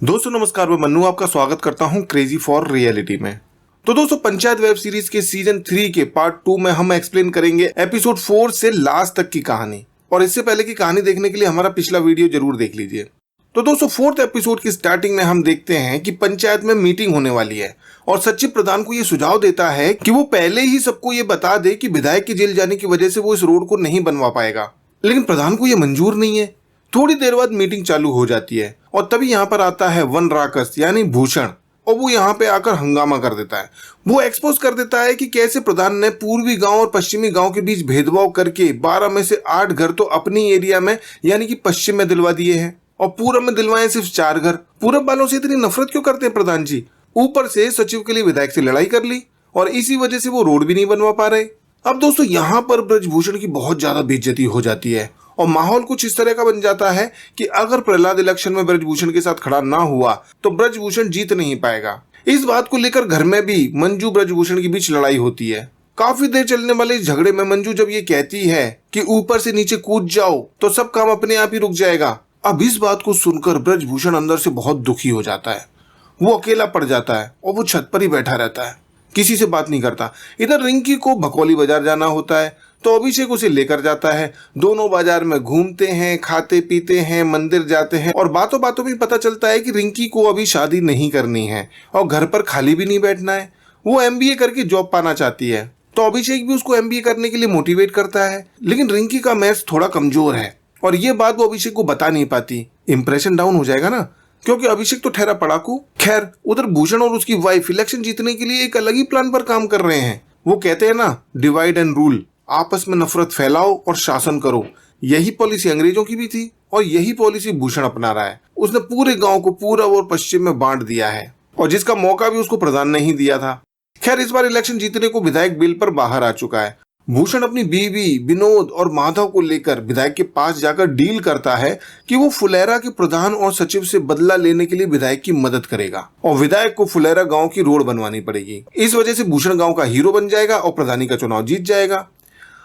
दोस्तों नमस्कार, मैं मन्नू आपका स्वागत करता हूं क्रेजी फॉर रियलिटी में। तो दोस्तों पंचायत वेब सीरीज के सीजन 3 के पार्ट 2 में हम एक्सप्लेन करेंगे एपिसोड 4 से लास्ट तक की कहानी। और इससे पहले की कहानी देखने के लिए हमारा पिछला वीडियो जरूर देख लीजिए। तो दोस्तों 4th एपिसोड की स्टार्टिंग में हम देखते हैं कि पंचायत में मीटिंग होने वाली है और सचिव प्रधान को ये सुझाव देता है कि वो पहले ही सबको ये बता दे कि विधायक के जेल जाने की वजह से वो इस रोड को नहीं बनवा पाएगा। लेकिन प्रधान को ये मंजूर नहीं है। थोड़ी देर बाद मीटिंग चालू हो जाती है और तभी यहाँ पर आता है वन राकस यानी भूषण और वो यहाँ पे आकर हंगामा कर देता है। वो एक्सपोज कर देता है कि कैसे प्रधान ने पूर्वी गांव और पश्चिमी गांव के बीच भेदभाव करके 12 में से 8 घर तो अपनी एरिया में यानी कि पश्चिम में दिलवा दिए हैं और पूरब में दिलवाए सिर्फ 4 घर। पूरब वालों से इतनी नफरत क्यों करते हैं प्रधान जी? ऊपर से सचिव के लिए विधायक से लड़ाई कर ली और इसी वजह से वो रोड भी नहीं बनवा पा रहे। अब दोस्तों यहाँ पर ब्रजभूषण की बहुत ज्यादा बेइज्जती हो जाती है और माहौल कुछ इस तरह का बन जाता है कि अगर प्रहलाद इलेक्शन में ब्रजभूषण के साथ खड़ा ना हुआ तो ब्रजभूषण जीत नहीं पाएगा। इस बात को लेकर घर में भी मंजू ब्रजभूषण के बीच लड़ाई होती है। काफी देर चलने वाले इस झगड़े में मंजू जब ये कहती है कि ऊपर से नीचे कूद जाओ तो सब काम अपने आप ही रुक जाएगा। अब इस बात को सुनकर ब्रजभूषण अंदर से बहुत दुखी हो जाता है। वो अकेला पड़ जाता है और वो छत पर ही बैठा रहता है, किसी से बात नहीं करता। इधर रिंकी को भकोली बाजार जाना होता है तो अभिषेक उसे लेकर जाता है। दोनों बाजार में घूमते हैं, खाते पीते हैं, मंदिर जाते हैं और बातों बातों में पता चलता है कि रिंकी को अभी शादी नहीं करनी है और घर पर खाली भी नहीं बैठना है। वो एमबीए करके जॉब पाना चाहती है तो अभिषेक भी उसको एमबीए करने के लिए मोटिवेट करता है। लेकिन रिंकी का मैथ्स थोड़ा कमजोर है और ये बात वो अभिषेक को बता नहीं पाती। इंप्रेशन डाउन हो जाएगा ना, क्योंकि अभिषेक तो ठहरा पढ़ाकू। खैर उधर भूषण और उसकी वाइफ इलेक्शन जीतने के लिए एक अलग ही प्लान पर काम कर रहे हैं। वो कहते हैं ना, डिवाइड एंड रूल, आपस में नफरत फैलाओ और शासन करो। यही पॉलिसी अंग्रेजों की भी थी और यही पॉलिसी भूषण अपना रहा है। उसने पूरे गांव को पूरब और पश्चिम में बांट दिया है और जिसका मौका भी उसको प्रधान ने ही दिया था। खैर इस बार इलेक्शन जीतने को विधायक बिल पर बाहर आ चुका है। भूषण अपनी बीवी विनोद और माधव को लेकर विधायक के पास जाकर डील करता है कि वो फुलेरा के प्रधान और सचिव से बदला लेने के लिए विधायक की मदद करेगा और विधायक को फुलेरा गांव की रोड बनवानी पड़ेगी। इस वजह से भूषण गांव का हीरो बन जाएगा और प्रधानी का चुनाव जीत जाएगा।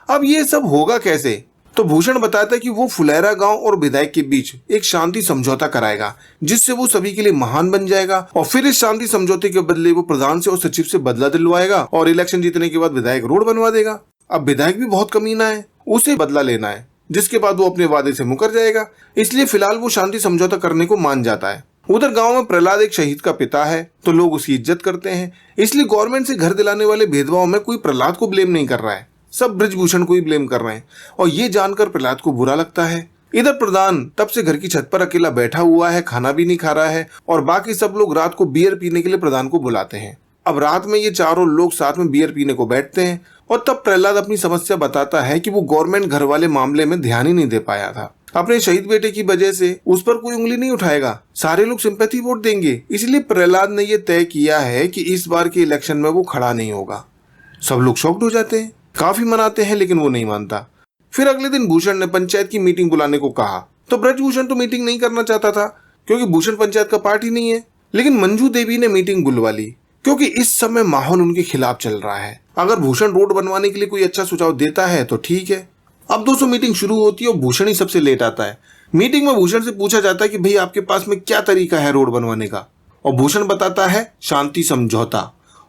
अब ये सब होगा कैसे? तो भूषण बताता है कि वो फुलेरा गांव और विधायक के बीच एक शांति समझौता कराएगा जिससे वो सभी के लिए महान बन जाएगा और फिर इस शांति समझौते के बदले वो प्रधान से और सचिव से बदला दिलवाएगा और इलेक्शन जीतने के बाद विधायक रोड बनवा देगा। अब विधायक भी बहुत कमीना है, उसे बदला लेना है जिसके बाद वो अपने वादे से मुकर जाएगा। इसलिए फिलहाल वो शांति समझौता करने को मान जाता है। उधर गांव में प्रहलाद एक शहीद का पिता है तो लोग उसकी इज्जत करते हैं। इसलिए गवर्नमेंट से घर दिलाने वाले भेदभाव में कोई प्रहलाद को ब्लेम नहीं कर रहा है, सब ब्रजभूषण को ही ब्लेम कर रहे हैं और ये जानकर प्रहलाद को बुरा लगता है। इधर प्रधान तब से घर की छत पर अकेला बैठा हुआ है, खाना भी नहीं खा रहा है और बाकी सब लोग रात को बियर पीने के लिए प्रधान को बुलाते हैं। अब रात में ये चारों लोग साथ में बियर पीने को बैठते हैं और तब प्रहलाद अपनी समस्या बताता है कि वो गवर्नमेंट घर वाले मामले में ध्यान ही नहीं दे पाया था। अपने शहीद बेटे की वजह से उस पर कोई उंगली नहीं उठाएगा, सारे लोग सिंपैथी वोट देंगे। इसलिए प्रहलाद ने यह तय किया है कि इस बार के इलेक्शन में वो खड़ा नहीं होगा। सब लोग शॉक्ड हो जाते हैं, काफी मनाते हैं लेकिन वो नहीं मानता। फिर अगले दिन भूषण ने पंचायत की मीटिंग बुलाने को कहा तो ब्रजभूषण तो मीटिंग नहीं करना चाहता था क्योंकि भूषण पंचायत का पार्ट ही नहीं है। लेकिन मंजू देवी ने मीटिंग बुलवा ली क्योंकि इस समय माहौल उनके खिलाफ चल रहा है। अगर भूषण रोड बनवाने के लिए कोई अच्छा सुझाव देता है तो ठीक है। अब दोस्तों मीटिंग शुरू होती है और भूषण ही सबसे लेट आता है। मीटिंग में भूषण से पूछा जाता है कि भाई आपके पास में क्या तरीका है रोड बनवाने का, और भूषण बताता है शांति समझौता।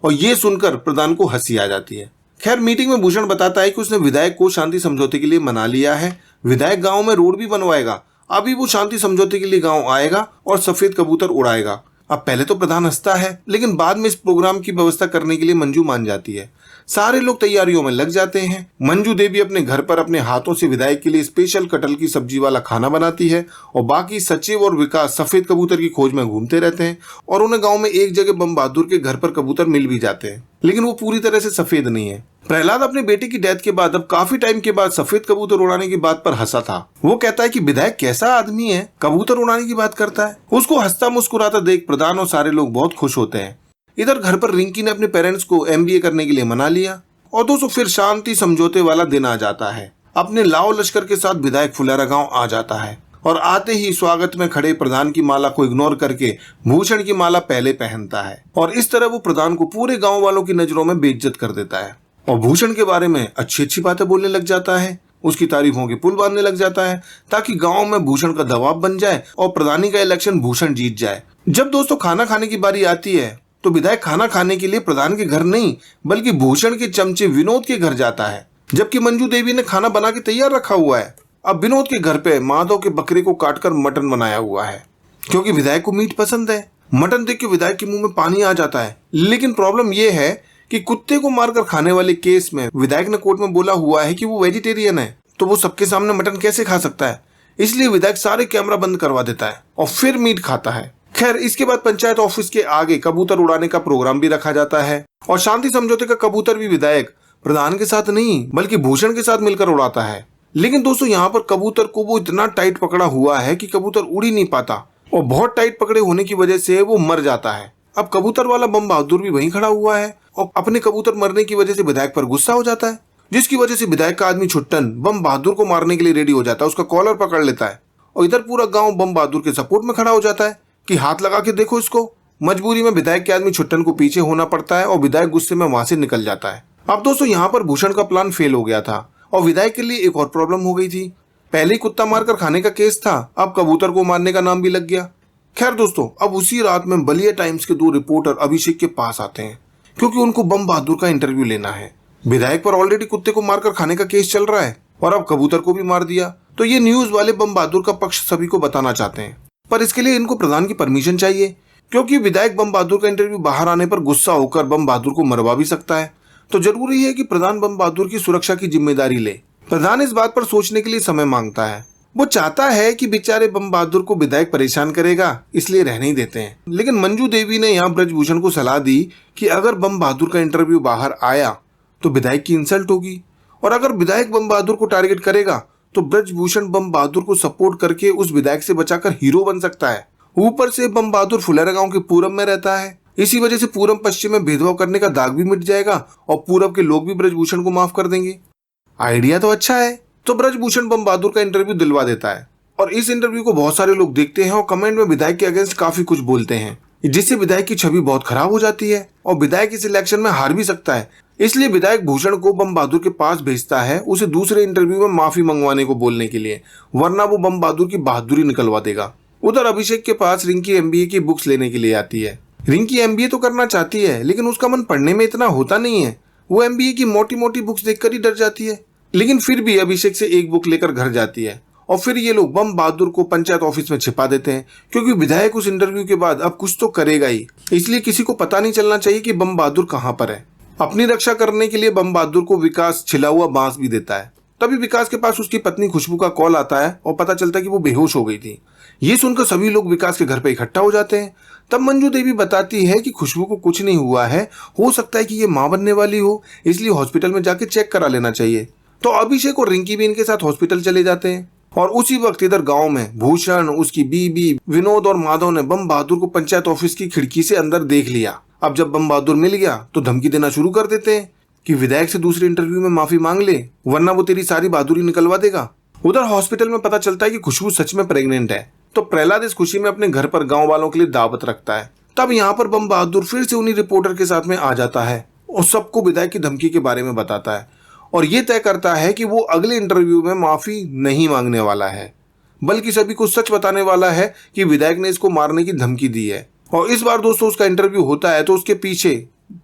और ये सुनकर प्रधान को हंसी आ जाती है। खैर मीटिंग में भूषण बताता है कि उसने विधायक को शांति समझौते के लिए मना लिया है। विधायक गांव में रोड भी बनवाएगा। अभी वो शांति समझौते के लिए गांव आएगा और सफेद कबूतर उड़ाएगा। अब पहले तो प्रधान हंसता है लेकिन बाद में इस प्रोग्राम की व्यवस्था करने के लिए मंजू मान जाती है। सारे लोग तैयारियों में लग जाते हैं। मंजू देवी अपने घर पर अपने हाथों से विधायक के लिए स्पेशल कटहल की सब्जी वाला खाना बनाती है और बाकी सचिव और विकास सफेद कबूतर की खोज में घूमते रहते हैं और उन्हें गांव में एक जगह बम बहादुर के घर पर कबूतर मिल भी जाते हैं लेकिन वो पूरी तरह से सफेद नहीं है। प्रहलाद अपने बेटे की डेथ के बाद अब काफी टाइम के बाद सफेद कबूतर उड़ाने की बात पर हंसा था। वो कहता है कि विधायक कैसा आदमी है, कबूतर उड़ाने की बात करता है। उसको हंसता मुस्कुराता देख प्रधान और सारे लोग बहुत खुश होते हैं। इधर घर पर रिंकी ने अपने पेरेंट्स को एमबीए करने के लिए मना लिया और दोस्तों फिर शांति समझौते वाला दिन आ जाता है। अपने लाओ लश्कर के साथ विधायक फुलेरा गांव आ जाता है और आते ही स्वागत में खड़े प्रधान की माला को इग्नोर करके भूषण की माला पहले पहनता है और इस तरह वो प्रधान को पूरे गांव वालों की नजरों में बेइज्जत कर देता है और भूषण के बारे में अच्छी अच्छी बातें बोलने लग जाता है। उसकी तारीफों के पुल बांधने लग जाता है ताकि गांव में भूषण का दबाव बन जाए और प्रधानी का इलेक्शन भूषण जीत जाए। जब दोस्तों खाना खाने की बारी आती है तो विधायक खाना खाने के लिए प्रधान के घर नहीं बल्कि भूषण के चमचे विनोद के घर जाता है, जबकि मंजू देवी ने खाना बना के तैयार रखा हुआ है। अब विनोद के घर पे माधव के बकरे को काटकर मटन बनाया हुआ है, क्योंकि विधायक को मीट पसंद है। मटन देख के विधायक के मुंह में पानी आ जाता है, लेकिन प्रॉब्लम यह है कि कुत्ते को मारकर खाने वाले केस में विधायक ने कोर्ट में बोला हुआ है कि वो वेजिटेरियन है, तो वो सबके सामने मटन कैसे खा सकता है। इसलिए विधायक सारे कैमरा बंद करवा देता है और फिर मीट खाता है। खैर, इसके बाद पंचायत ऑफिस के आगे कबूतर उड़ाने का प्रोग्राम भी रखा जाता है और शांति समझौते का कबूतर भी विधायक प्रधान के साथ नहीं बल्कि भूषण के साथ मिलकर उड़ाता है। लेकिन दोस्तों यहाँ पर कबूतर को वो इतना टाइट पकड़ा हुआ है कि कबूतर उड़ ही नहीं पाता और बहुत टाइट पकड़े होने की वजह से वो मर जाता है। अब कबूतर वाला बम बहादुर भी वहीं खड़ा हुआ है और अपने कबूतर मरने की वजह से विधायक पर गुस्सा हो जाता है, जिसकी वजह से विधायक का आदमी छुट्टन बम बहादुर को मारने के लिए रेडी हो जाता है, उसका कॉलर पकड़ लेता है और इधर पूरा गांव बम बहादुर के सपोर्ट में खड़ा हो जाता है कि हाथ लगा के देखो इसको। मजबूरी में विधायक के आदमी छुट्टन को पीछे होना पड़ता है और विधायक गुस्से में वहां से निकल जाता है। अब दोस्तों यहाँ पर भूषण का प्लान फेल हो गया था और विधायक के लिए एक और प्रॉब्लम हो गई थी। पहले ही कुत्ता मारकर खाने का केस था, अब कबूतर को मारने का नाम भी लग गया। खैर दोस्तों, अब उसी रात में बलिया टाइम्स के 2 रिपोर्टर अभिषेक के पास आते हैं, क्योंकि उनको बम बहादुर का इंटरव्यू लेना है। विधायक पर ऑलरेडी कुत्ते को मारकर खाने का केस चल रहा है और अब कबूतर को भी मार दिया, तो ये न्यूज वाले बम बहादुर का पक्ष सभी को बताना चाहते हैं। पर इसके लिए इनको प्रधान की परमिशन चाहिए, क्योंकि विधायक बम बहादुर का इंटरव्यू बाहर आने पर गुस्सा होकर बम बहादुर को मरवा भी सकता है। तो जरूरी है कि प्रधान बम बहादुर की सुरक्षा की जिम्मेदारी ले। प्रधान इस बात पर सोचने के लिए समय मांगता है। वो चाहता है कि बेचारे बम बहादुर को विधायक परेशान करेगा, इसलिए रहने ही देते हैं। लेकिन मंजू देवी ने यहाँ ब्रजभूषण को सलाह दी कि अगर बम बहादुर का इंटरव्यू बाहर आया तो विधायक की इंसल्ट होगी, और अगर विधायक बम बहादुर को टारगेट करेगा तो ब्रजभूषण बम बहादुर को सपोर्ट करके उस विधायक से बचाकर हीरो बन सकता है। ऊपर से बम बहादुर फुलेरा गांव के पूरब में रहता है, इसी वजह से पूरब पश्चिम में भेदभाव करने का दाग भी मिट जाएगा और पूरब के लोग भी ब्रजभूषण को माफ कर देंगे। आइडिया तो अच्छा है। तो ब्रजभूषण बम बहादुर का इंटरव्यू दिलवा देता है और इस इंटरव्यू को बहुत सारे लोग देखते हैं और कमेंट में विधायक के अगेंस्ट काफी कुछ बोलते हैं, जिससे विधायक की छवि बहुत खराब हो जाती है और विधायक इस इलेक्शन में हार भी सकता है। इसलिए विधायक भूषण को बम बहादुर के पास भेजता है उसे दूसरे इंटरव्यू में माफी मंगवाने को बोलने के लिए, वरना वो बम बहादुर की बहादुरी निकलवा देगा। उधर अभिषेक के पास रिंकी एमबीए की बुक्स लेने के लिए आती है। रिंकी एमबीए तो करना चाहती है, लेकिन उसका मन पढ़ने में इतना होता नहीं है। वो एमबीए की मोटी मोटी बुक्स देखकर ही डर जाती है, लेकिन फिर भी अभिषेक से एक बुक लेकर घर जाती है और फिर ये लोग बम बहादुर को पंचायत ऑफिस में छिपा देते हैं, क्योंकि विधायक उस इंटरव्यू के बाद अब कुछ तो करेगा ही, इसलिए किसी को पता नहीं चलना चाहिए कि बम बहादुर कहाँ पर है। अपनी रक्षा करने के लिए बम बहादुर को विकास छिला हुआ बांस भी देता है। तभी विकास के पास उसकी पत्नी खुशबू का कॉल आता है और पता चलता है कि वो बेहोश हो गई थी। ये सुनकर सभी लोग विकास के घर पे इकट्ठा हो जाते हैं। तब मंजू देवी बताती है कि खुशबू को कुछ नहीं हुआ है, हो सकता है कि ये मां बनने वाली हो, इसलिए हॉस्पिटल में जाके चेक करा लेना चाहिए। तो अभिषेक और रिंकी भी इनके साथ हॉस्पिटल चले जाते हैं और उसी वक्त इधर गांव में भूषण, उसकी बीबी, विनोद और माधव ने बम बहादुर को पंचायत ऑफिस की खिड़की से अंदर देख लिया। अब जब बम बहादुर मिल गया तो धमकी देना शुरू कर देते हैं कि विधायक से दूसरे इंटरव्यू में माफी मांग ले, वरना वो तेरी सारी बहादुरी निकलवा देगा। उधर हॉस्पिटल में पता चलता है कि खुशबू सच में प्रेग्नेंट है, तो प्रहलाद इस खुशी में अपने घर पर गांव वालों के लिए दावत रखता है। तब यहाँ पर बम बहादुर फिर से उन्हीं रिपोर्टर के साथ में आ जाता है और सबको विधायक की धमकी के बारे में बताता है और ये तय करता है कि वो अगले इंटरव्यू में माफी नहीं मांगने वाला है, बल्कि सभी को सच बताने वाला है कि विधायक ने इसको मारने की धमकी दी है। और इस बार दोस्तों उसका इंटरव्यू होता है तो उसके पीछे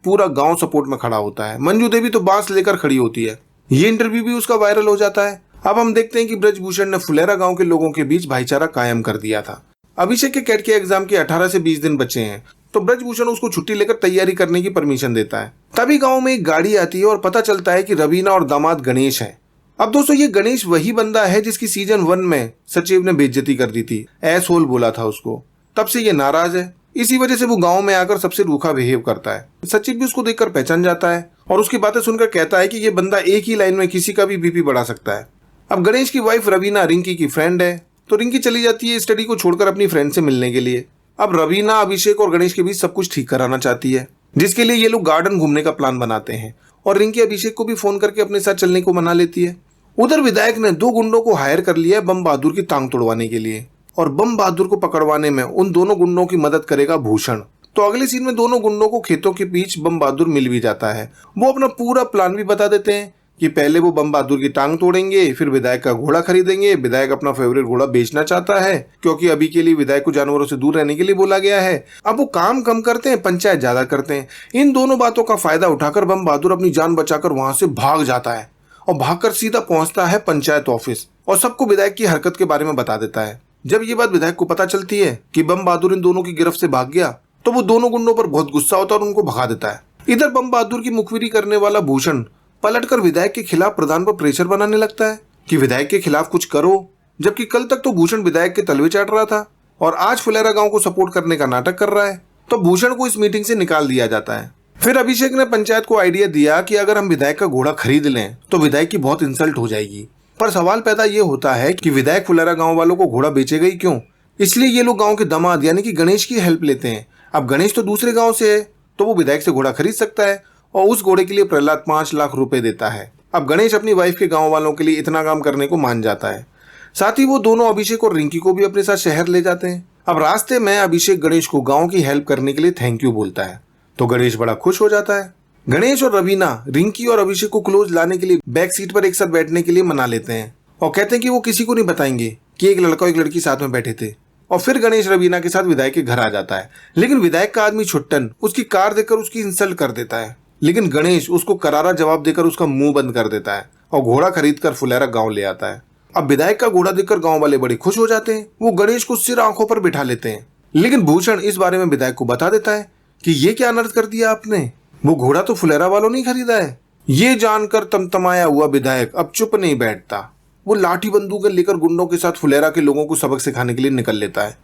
पूरा गांव सपोर्ट में खड़ा होता है। मंजू देवी तो बांस लेकर खड़ी होती है। ये इंटरव्यू भी उसका वायरल हो जाता है। अब हम देखते हैं कि ब्रजभूषण ने फुलेरा गांव के लोगों के बीच भाईचारा कायम कर दिया था। अभिषेक के कैट के एग्जाम के 18 से 20 दिन बचे हैं, तो ब्रजभूषण उसको छुट्टी लेकर तैयारी करने की परमिशन देता है। तभी गांव में एक गाड़ी आती है और पता चलता है कि रवीना और दामाद गणेश है। अब दोस्तों ये गणेश वही बंदा है जिसकी सीजन 1 में सचिव ने बेइज्जती कर दी थी, एसहोल बोला था उसको। तब से ये नाराज है, इसी वजह से वो गांव में आकर सबसे रूखा बिहेव करता है। सचिव भी उसको देखकर पहचान जाता है और उसकी बातें सुनकर कहता है कि ये बंदा एक ही लाइन में किसी का भी बीपी बढ़ा सकता है। अब गणेश की वाइफ रवीना रिंकी की फ्रेंड है, तो रिंकी चली जाती है स्टडी को छोड़कर अपनी फ्रेंड से मिलने के लिए। अब रवीना अभिषेक और गणेश के बीच सब कुछ ठीक कराना चाहती है, जिसके लिए ये लोग गार्डन घूमने का प्लान बनाते हैं और रिंकी अभिषेक को भी फोन करके अपने साथ चलने को मना लेती है। उधर विधायक ने 2 गुंडों को हायर कर लिया है बम बहादुर की टांग तोड़वाने के लिए, और बम बहादुर को पकड़वाने में उन दोनों गुंडों की मदद करेगा भूषण। तो अगले सीन में दोनों गुंडों को खेतों के बीच बम बहादुर मिल भी जाता है। वो अपना पूरा प्लान भी बता देते हैं कि पहले वो बम बहादुर की टांग तोड़ेंगे, फिर विधायक का घोड़ा खरीदेंगे। विधायक अपना फेवरेट घोड़ा बेचना चाहता है क्योंकि अभी के लिए विधायक को जानवरों से दूर रहने के लिए बोला गया है। अब वो काम कम करते हैं, पंचायत ज्यादा करते हैं। इन दोनों बातों का फायदा उठाकर बम बहादुर अपनी जान बचाकर वहां से भाग जाता है और भागकर सीधा पहुंचता है पंचायत ऑफिस और सबको विधायक की हरकत के बारे में बता देता है। जब ये बात विधायक को पता चलती है कि बम बहादुर इन दोनों की गिरफ्त से भाग गया तो वो दोनों गुंडों पर बहुत गुस्सा होता है और उनको भगा देता है। इधर बम बहादुर की मुखबिरी करने वाला भूषण पलटकर विधायक के खिलाफ प्रधान पर प्रेशर बनाने लगता है कि विधायक के खिलाफ कुछ करो, जबकि कल तक तो भूषण विधायक के तलवे चाट रहा था और आज फुलेरा गांव को सपोर्ट करने का नाटक कर रहा है। तो भूषण को इस मीटिंग से निकाल दिया जाता है। फिर अभिषेक ने पंचायत को आइडिया दिया कि अगर हम विधायक का घोड़ा खरीद लें तो विधायक की बहुत इंसल्ट हो जाएगी। पर सवाल पैदा ये होता है कि विधायक फुलेरा गांव वालों को घोड़ा बेचेगा ही क्यों? इसलिए ये लोग गांव के दामाद यानी कि गणेश की हेल्प लेते हैं। अब गणेश तो दूसरे गांव से है तो वो विधायक से घोड़ा खरीद सकता है और उस घोड़े के लिए प्रहलाद 5 लाख रुपए देता है। अब गणेश अपनी वाइफ के गांव वालों के लिए इतना काम करने को मान जाता है। साथ ही वो दोनों अभिषेक और रिंकी को भी अपने साथ शहर ले जाते हैं। अब रास्ते में अभिषेक गणेश को गांव की हेल्प करने के लिए थैंक यू बोलता है तो गणेश बड़ा खुश हो जाता है। गणेश और रवीना रिंकी और अभिषेक को क्लोज लाने के लिए बैक सीट पर एक साथ बैठने के लिए मना लेते हैं और कहते हैं कि वो किसी को नहीं बताएंगे कि एक लड़का और एक लड़की साथ में बैठे थे। और फिर गणेश रवीना के साथ विधायक के घर आ जाता है। लेकिन विधायक का आदमी छुट्टन उसकी कार देखकर उसकी इंसल्ट कर देता है, लेकिन गणेश उसको करारा जवाब देकर उसका मुंह बंद कर देता है और घोड़ा खरीदकर फुलेरा गांव ले आता है। अब विधायक का घोड़ा देखकर गांव वाले बड़े खुश हो जाते हैं। वो गणेश को सिर आंखों पर बिठा लेते हैं, लेकिन भूषण इस बारे में विधायक को बता देता है कि ये क्या अनर्थ कर दिया आपने, वो घोड़ा तो फुलेरा वालों ने खरीदा है। ये जानकर तमतमाया हुआ विधायक अब चुप नहीं बैठता। वो लाठी बंदूकें लेकर गुंडों के साथ फुलेरा के लोगों को सबक सिखाने के लिए निकल लेता है,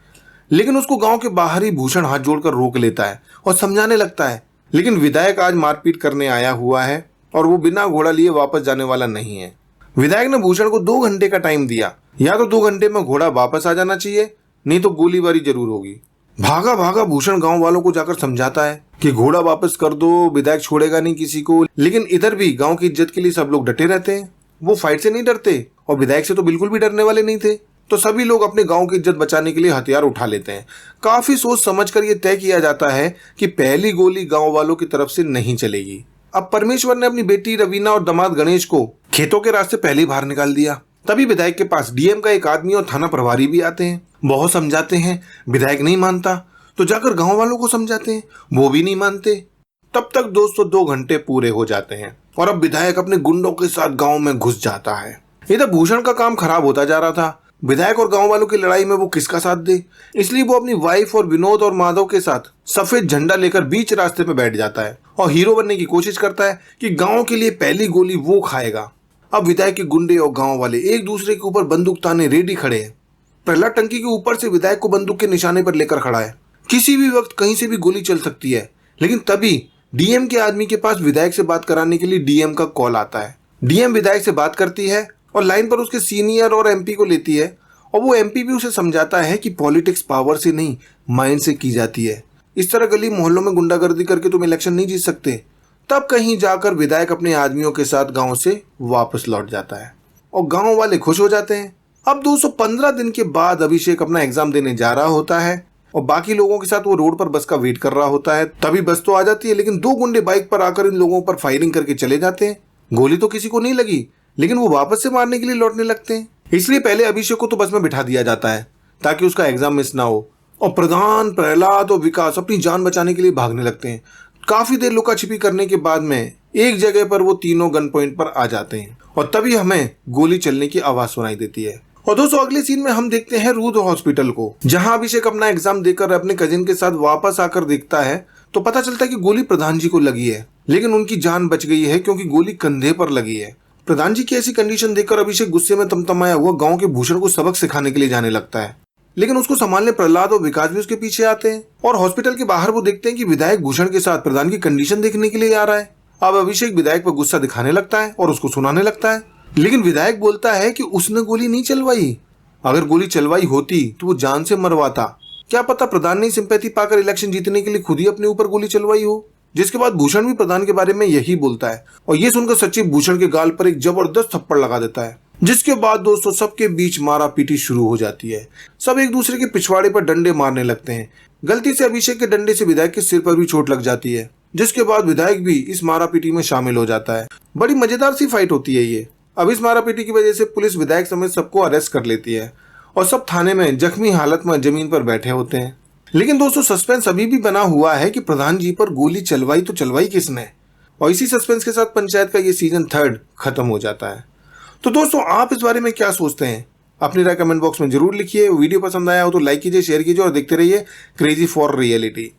लेकिन उसको गांव के बाहर ही भूषण हाथ जोड़कर रोक लेता है और समझाने लगता है लेकिन विधायक आज मारपीट करने आया हुआ है और वो बिना घोड़ा लिए वापस जाने वाला नहीं है। विधायक ने भूषण को 2 घंटे का टाइम दिया, या तो 2 घंटे में घोड़ा वापस आ जाना चाहिए, नहीं तो गोलीबारी जरूर होगी। भागा भागा भूषण गांव वालों को जाकर समझाता है कि घोड़ा वापस कर दो, विधायक छोड़ेगा नहीं किसी को। लेकिन इधर भी गांव की इज्जत के लिए सब लोग डटे रहते हैं। वो फाइट से नहीं डरते और विधायक से तो बिल्कुल भी डरने वाले नहीं थे। तो सभी लोग अपने गांव की इज्जत बचाने के लिए हथियार उठा लेते हैं। काफी सोच समझकर यह तय किया जाता है कि पहली गोली गांव वालों की तरफ से नहीं चलेगी। अब परमेश्वर ने अपनी बेटी रवीना और दामाद गणेश को खेतों के रास्ते पहले ही बाहर निकाल दिया। तभी विधायक के पास डीएम का एक आदमी और थाना प्रभारी भी आते हैं। बहुत समझाते हैं, विधायक नहीं मानता, तो जाकर गांव वालों को समझाते हैं, वो भी नहीं मानते। तब तक 202 घंटे पूरे हो जाते हैं और अब विधायक अपने गुंडों के साथ गांव में घुस जाता है। इधर भूषण का काम खराब होता जा रहा था। विधायक और गांव वालों की लड़ाई में वो किसका साथ दे, इसलिए वो अपनी वाइफ और विनोद और माधव के साथ सफेद झंडा लेकर बीच रास्ते पे बैठ जाता है और हीरो बनने की कोशिश करता है कि गांव के लिए पहली गोली वो खाएगा। अब विधायक के गुंडे और गांव वाले एक दूसरे के ऊपर बंदूक ताने रेडी खड़े हैं। प्रहलाद टंकी के ऊपर से विधायक को बंदूक के निशाने पर लेकर खड़ा है। किसी भी वक्त कहीं से भी गोली चल सकती है। लेकिन तभी डीएम के आदमी के पास विधायक से बात कराने के लिए डीएम का कॉल आता है। डीएम विधायक से बात करती है और लाइन पर उसके सीनियर और एमपी को लेती है और वो एमपी भी उसे समझाता है कि पॉलिटिक्स पावर से नहीं माइंड से की जाती है। इस तरह गली मोहल्लों में गुंडागर्दी करके तुम इलेक्शन नहीं जीत सकते। तब कहीं जाकर विधायक अपने आदमियों के साथ गांव से वापस लौट जाता है और गांव वाले खुश हो जाते हैं। अब 215 दिन के बाद अभिषेक अपना एग्जाम देने जा रहा होता है और बाकी लोगों के साथ वो रोड पर बस का वेट कर रहा होता है। तभी बस तो आ जाती है, लेकिन 2 गुंडे बाइक पर आकर इन लोगों पर फायरिंग करके चले जाते हैं। गोली तो किसी को नहीं लगी, लेकिन वो वापस से मारने के लिए लौटने लगते हैं। इसलिए पहले अभिषेक को तो बस में बिठा दिया जाता है ताकि उसका एग्जाम मिस ना हो और प्रधान, प्रहलाद और विकास अपनी जान बचाने के लिए भागने लगते हैं। काफी देर लुका छिपी करने के बाद में एक जगह पर वो तीनों गन पॉइंट पर आ जाते हैं और तभी हमें गोली चलने की आवाज सुनाई देती है। और दोस्तों अगले सीन में हम देखते हैं रुद्र हॉस्पिटल को, जहां अभिषेक अपना एग्जाम देकर अपने कजिन के साथ वापस आकर देखता है तो पता चलता है कि गोली प्रधान जी को लगी है, लेकिन उनकी जान बच गई है क्योंकि गोली कंधे पर लगी है। प्रधान जी की ऐसी कंडीशन देखकर अभिषेक गुस्से में तमतमाया हुआ गांव के भूषण को सबक सिखाने के लिए जाने लगता है, लेकिन उसको संभालने प्रहलाद और विकास भी उसके पीछे आते हैं। और हॉस्पिटल के बाहर वो देखते हैं कि विधायक भूषण के साथ प्रधान की कंडीशन देखने के लिए आ रहा है। अब अभिषेक विधायक पर गुस्सा दिखाने लगता है और उसको सुनाने लगता है, लेकिन विधायक बोलता है कि उसने गोली नहीं चलवाई। अगर गोली चलवाई होती तो वो जान से मरवाता। क्या पता प्रधान ने सिंपैथी पाकर इलेक्शन जीतने के लिए खुद ही अपने ऊपर गोली चलवाई हो। जिसके बाद भूषण भी प्रधान के बारे में यही बोलता है और ये सुनकर सचिव भूषण के गाल पर एक जबरदस्त थप्पड़ लगा देता है। जिसके बाद दोस्तों सबके बीच मारा पीटी शुरू हो जाती है। सब एक दूसरे के पिछवाड़े पर डंडे मारने लगते हैं। गलती से अभिषेक के डंडे से विधायक के सिर पर भी चोट लग जाती है। जिसके बाद विधायक भी इस मारापीटी में शामिल हो जाता है। बड़ी मजेदार सी फाइट होती है ये। अब इस मारापीटी की वजह से पुलिस विधायक समेत सबको अरेस्ट कर लेती है और सब थाने में जख्मी हालत में जमीन पर बैठे होते हैं। लेकिन दोस्तों सस्पेंस अभी भी बना हुआ है कि प्रधान जी पर गोली चलवाई तो चलवाई किसने, और इसी सस्पेंस के साथ पंचायत का ये सीजन 3 खत्म हो जाता है। तो दोस्तों आप इस बारे में क्या सोचते हैं, अपनी राय कमेंट बॉक्स में जरूर लिखिए। वीडियो पसंद आया हो तो लाइक कीजिए, शेयर कीजिए और देखते रहिए क्रेजी फॉर रियलिटी।